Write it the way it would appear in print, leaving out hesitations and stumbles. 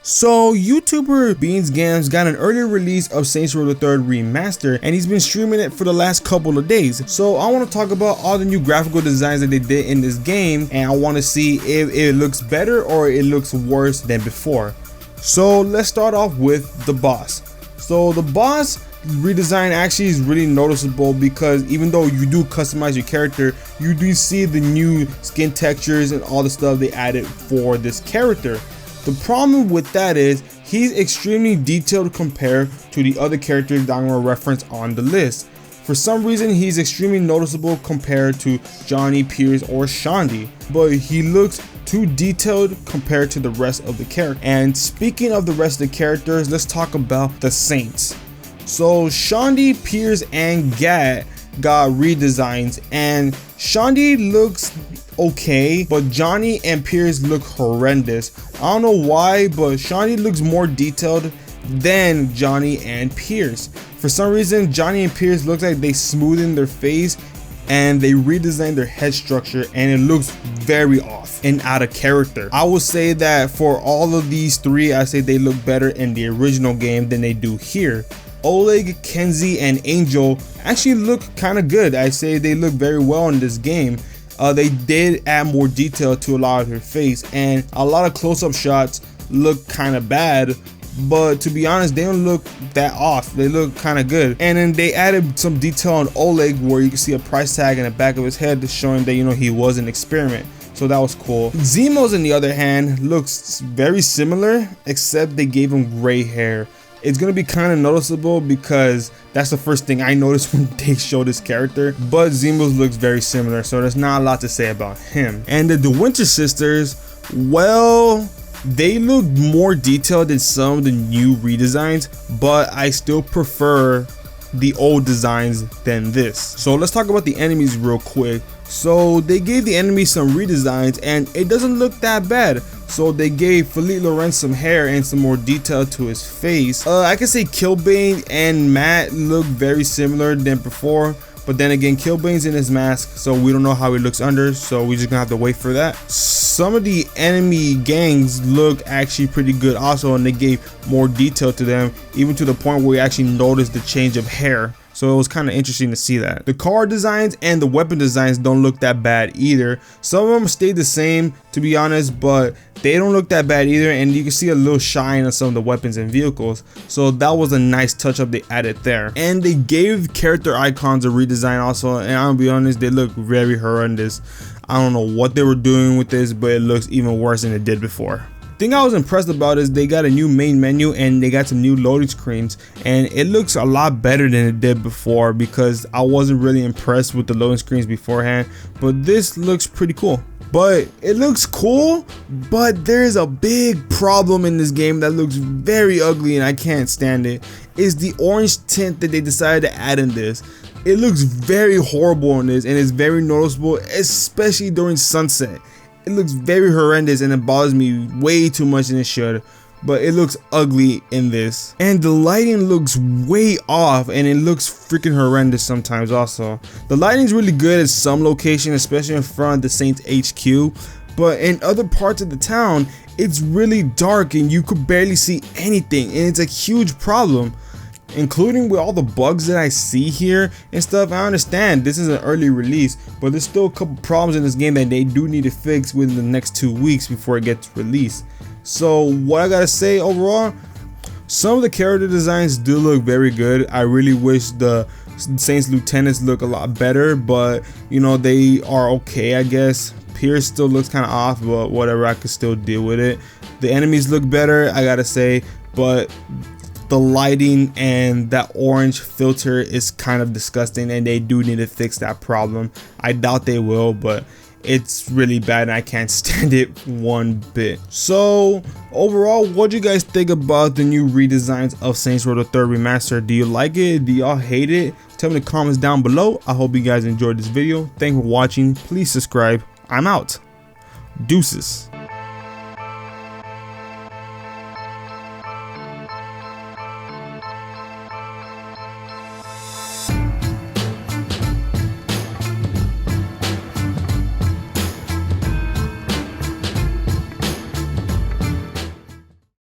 So YouTuber Beans Games got an early release of Saints Row the Third Remastered, and he's been streaming it for the last couple of days. So I want to talk about all the new graphical designs that they did in this game, and I want to see if it looks better or it looks worse than before. So let's start off with the boss. So the boss redesign actually is really noticeable because even though you do customize your character, you do see the new skin textures and all the stuff they added for this character. The problem with that is he's extremely detailed compared to the other characters that I'm going to reference on the list. For some reason, he's extremely noticeable compared to Johnny, Pierce, or Shandy, but he looks too detailed compared to the rest of the characters. And speaking of the rest of the characters, let's talk about the Saints. So Shandy, Pierce, and Gat got redesigns, and Shandy looks okay, but Johnny and Pierce look horrendous. I don't know why, but Shandy looks more detailed than Johnny and Pierce. For some reason, Johnny and Pierce look like they smoothened their face and they redesigned their head structure, and it looks very off and out of character. I would say that for all of these three, I say they look better in the original game than they do here. Oleg, Kenzie, and Angel actually look kind of good. I say they look very well in this game. They did add more detail to a lot of her face, and a lot of close-up shots look kind of bad, but to be honest, they don't look that off. They look kind of good. And then they added some detail on Oleg where you can see a price tag in the back of his head showing that, you know, he was an experiment. So that was cool. Zemos, on the other hand, looks very similar, except they gave him gray hair. It's gonna be kind of noticeable because that's the first thing I noticed when they showed this character, but Zemos looks very similar, so there's not a lot to say about him. And the Winter Sisters, well, they look more detailed than some of the new redesigns, but I still prefer the old designs than this. So let's talk about the enemies real quick. So they gave the enemies some redesigns, and it doesn't look that bad. So they gave Philippe Laurent some hair and some more detail to his face. I can say Killbane and Matt look very similar than before, but then again, Killbane's in his mask, so we don't know how he looks under, so we're just gonna have to wait for that. Some of the enemy gangs look actually pretty good also, and they gave more detail to them, even to the point where we actually noticed the change of hair. So it was kind of interesting to see that. The car designs and the weapon designs don't look that bad either. Some of them stayed the same, to be honest, but they don't look that bad either, and you can see a little shine on some of the weapons and vehicles. So that was a nice touch up they added there. And they gave character icons a redesign also, and I'll be honest, they look very horrendous. I don't know what they were doing with this, but it looks even worse than it did before. The thing I was impressed about is they got a new main menu and they got some new loading screens, and it looks a lot better than it did before because I wasn't really impressed with the loading screens beforehand, but this looks pretty cool. But it looks cool, but there's a big problem in this game that looks very ugly and I can't stand it. Is the orange tint that they decided to add in this. It looks very horrible in this, and it's very noticeable, especially during sunset. It looks very horrendous and it bothers me way too much than it should, but it looks ugly in this. And the lighting looks way off, and it looks freaking horrendous sometimes also. The lighting's really good at some locations, especially in front of the Saints HQ, but in other parts of the town, it's really dark and you could barely see anything, and it's a huge problem. Including with all the bugs that I see here and stuff. I understand this is an early release, but there's still a couple problems in this game that they do need to fix within the next 2 weeks before it gets released. So what I gotta say overall, some of the character designs do look very good. I really wish the Saints Lieutenants look a lot better, but you know, they are okay, I guess. Pierce still looks kind of off, but whatever, I could still deal with it. The enemies look better, I gotta say, but the lighting and that orange filter is kind of disgusting, and they do need to fix that problem. I doubt they will, but it's really bad and I can't stand it one bit. So overall, what do you guys think about the new redesigns of Saints Row the Third Remastered? Do you like it? Do y'all hate it? Tell me in the comments down below. I hope you guys enjoyed this video. Thanks for watching. Please subscribe. I'm out. Deuces.